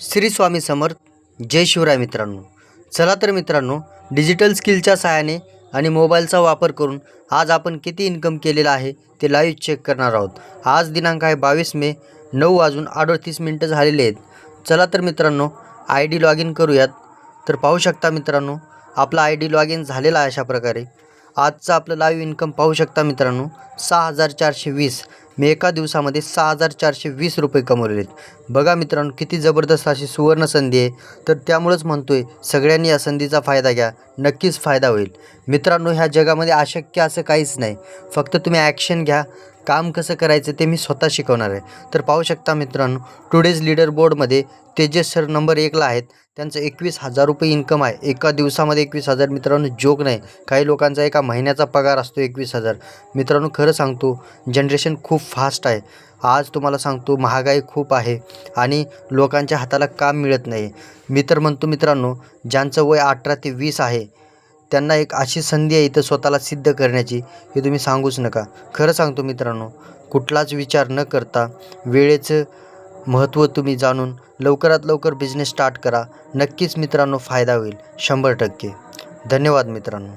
श्री स्वामी समर्थ. जय शिवराय मित्रांनो. चला तर मित्रांनो, डिजिटल स्किलच्या सहाय्याने आणि मोबाईलचा वापर करून आज आपण किती इन्कम केलेला आहे ते लाईव्ह चेक करणार आहोत. आज दिनांक आहे 22 मे, 9:38 झालेले आहेत. चला तर मित्रांनो, आय डी लॉग इन करूयात. तर पाहू शकता मित्रांनो, आपला आय डी लॉग इन झालेला आहे. अशा प्रकारे आजचं आपलं लाईव्ह इन्कम पाहू शकता मित्रांनो, 6,420. मी एका दिवसामध्ये 6,420 रुपये कमवलेले आहेत. बघा मित्रांनो, किती जबरदस्त अशी सुवर्ण संधी आहे. तर त्यामुळंच म्हणतोय, सगळ्यांनी या संधीचा फायदा घ्या. नक्कीच फायदा होईल मित्रांनो. ह्या जगामध्ये अशक्य असं काहीच नाही. फक्त तुम्ही ॲक्शन घ्या. काम कसं करायचं ते मी स्वतः शिकवणार आहे. तर पाहू शकता मित्रांनो, टुडेज लीडर बोर्डमध्ये तेजस सर नंबर 1ला आहेत. त्यांचं 21,000 रुपये इन्कम आहे. एका दिवसामध्ये 21,000 मित्रांनो, जोक नाही. काही लोकांचा एका महिन्याचा पगार असतो 21,000. मित्रांनो, खरं सांगतो, जनरेशन खूप फास्ट आहे. आज तुम्हाला सांगतो, महागाई खूप आहे आणि लोकांच्या हाताला काम मिळत नाही. मी तर म्हणतो मित्रांनो, ज्यांचं वय 18 ते 20 आहे, त्यांना एक अशी संधी आहे इथं स्वतःला सिद्ध करण्याची, हे तुम्ही सांगूच नका. खरं सांगतो मित्रांनो, कुठलाच विचार न करता वेळेचं महत्त्व तुम्ही जाणून लवकरात लवकर बिझनेस स्टार्ट करा. नक्कीच मित्रांनो, फायदा होईल 100%. धन्यवाद मित्रांनो.